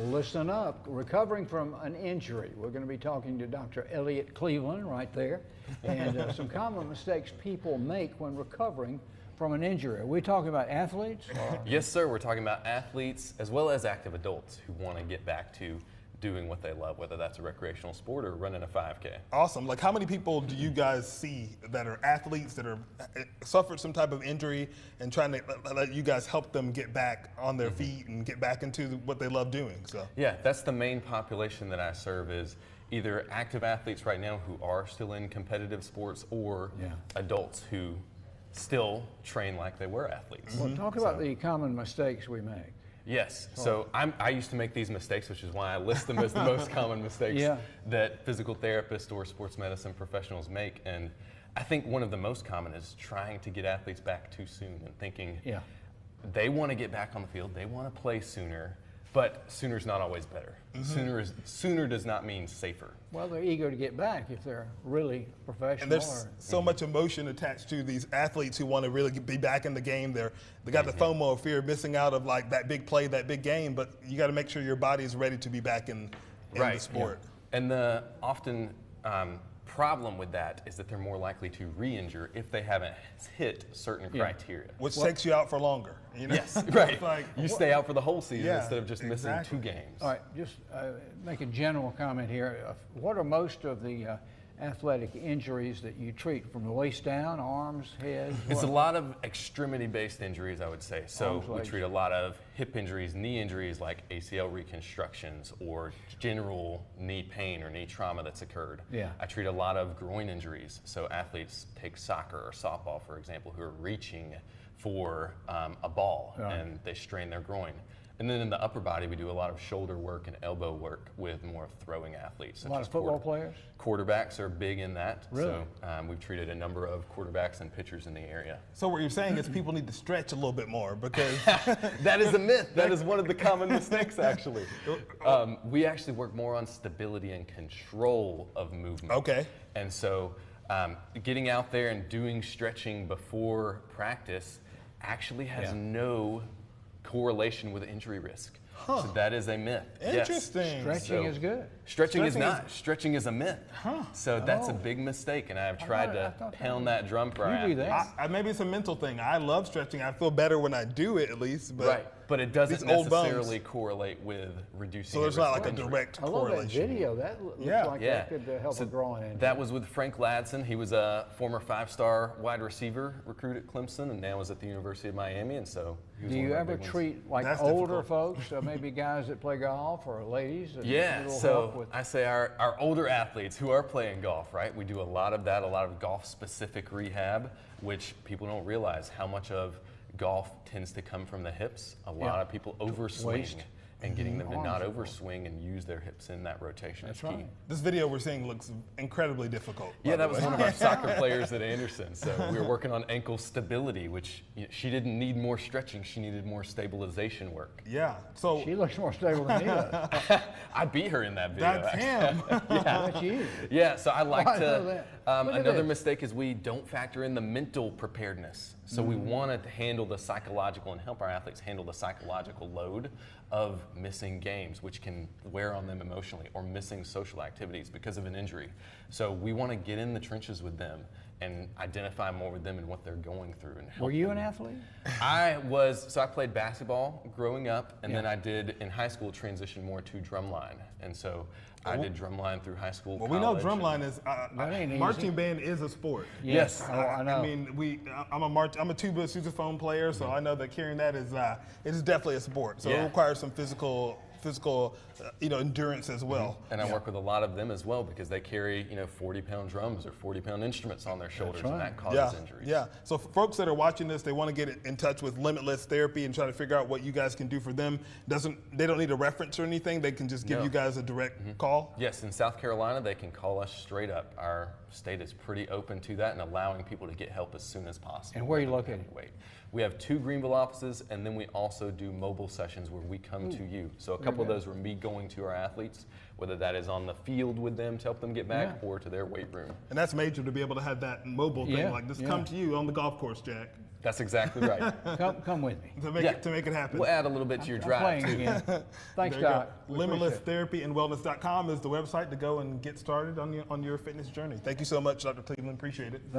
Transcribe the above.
Listen up. Recovering from an injury. We're going to be talking to Dr. Elliott Cleveland right there, and some common mistakes people make when recovering from an injury. Are we talking about athletes? Yes, sir. We're talking about athletes as well as active adults who want to get back to doing what they love, whether that's a recreational sport or running a 5K. Awesome. Like, how many people do you guys see that are athletes that are suffered some type of injury and trying to let you guys help them get back on their feet and get back into what they love doing? So yeah, that's the main population that I serve is either active athletes right now who are still in competitive sports or adults who still train like they were athletes. Well, talk about the common mistakes we make. Yes, so I used to make these mistakes, which is why I list them as the most common mistakes that physical therapists or sports medicine professionals make. And I think one of the most common is trying to get athletes back too soon and thinking they want to get back on the field, they want to play sooner, but sooner's not always better. Sooner does not mean safer. Well, they're eager to get back if they're really professional. And there's so much emotion attached to these athletes who want to really be back in the game. They got the FOMO, fear of missing out of like that big play, that big game, but you got to make sure your body is ready to be back in the sport. And the often problem with that is that they're more likely to re-injure if they haven't hit certain criteria. Which takes you out for longer. You know? Yes, right. Like, you stay out for the whole season instead of just missing 2 games. All right, just make a general comment here. What are most of the athletic injuries that you treat from the waist down, arms, head? It's a lot of extremity-based injuries, I would say. So we treat a lot of hip injuries, knee injuries like ACL reconstructions or general knee pain or knee trauma that's occurred. I treat a lot of groin injuries. So athletes take soccer or softball, for example, who are reaching for a ball and they strain their groin. And then in the upper body, we do a lot of shoulder work and elbow work with more throwing athletes. A lot of football players? Quarterbacks are big in that. Really? So we've treated a number of quarterbacks and pitchers in the area. So what you're saying is people need to stretch a little bit more because... That is a myth. That is one of the common mistakes, actually. We actually work more on stability and control of movement. Okay. And so getting out there and doing stretching before practice actually has no correlation with injury risk. So that is a myth. Interesting. Stretching is good. Stretching is not. Stretching is a myth. So that's a big mistake, and I've tried to pound that drum for our athletes. Maybe it's a mental thing. I love stretching. I feel better when I do it, at least. But but it doesn't necessarily correlate with reducing. So there's not like a direct correlation. I love that video. That looks like that could help a groin injury. That was with Frank Ladson. He was a former 5-star wide receiver recruit at Clemson, and now is at the University of Miami. And so, do you ever treat like older folks, maybe guys that play golf or ladies? Yeah. So I say our older athletes who are playing golf, right? We do a lot of that, a lot of golf-specific rehab, which people don't realize how much of golf tends to come from the hips. A lot of people overswing, and getting them to not overswing and use their hips in that rotation is key. This video we're seeing looks incredibly difficult. Yeah, that was one of our soccer players at Anderson. So we were working on ankle stability, which she didn't need more stretching. She needed more stabilization work. Yeah. So she looks more stable than he does. I beat her in that video. That's him. That's you. Yeah. So I like to. Another mistake is we don't factor in the mental preparedness. So we want to handle the psychological and help our athletes handle the psychological load of missing games, which can wear on them emotionally, or missing social activities because of an injury. So we want to get in the trenches with them and identify more with them and what they're going through. And help Were you them. an athlete? I played basketball growing up, and then I did, in high school, transition more to drumline. And so I did drumline through high school, we know drumline is, marching band is a sport. Yes. I know. I mean, I'm a tuba sousaphone player, so I know that carrying that is definitely a sport. So it requires some physical endurance as well. And I work with a lot of them as well because they carry 40-pound drums or 40-pound instruments on their shoulders, and that causes injuries. Yeah. So for folks that are watching this, they want to get in touch with Limitless Therapy and try to figure out what you guys can do for them. They don't need a reference or anything. They can just give you guys a direct call. Yes, in South Carolina, they can call us straight up. Our state is pretty open to that and allowing people to get help as soon as possible. And where are you located? We have 2 Greenville offices, and then we also do mobile sessions where we come to you. So a couple couple of those were me going to our athletes, whether that is on the field with them to help them get back or to their weight room. And that's major to be able to have that mobile thing, like just come to you on the golf course, Jack. That's exactly right. Come with me. To make it happen. We'll add a little bit to your drive, too. Thanks, Doc. Limitlesstherapyandwellness.com is the website to go and get started on your fitness journey. Thank you so much, Dr. Cleveland. Appreciate it.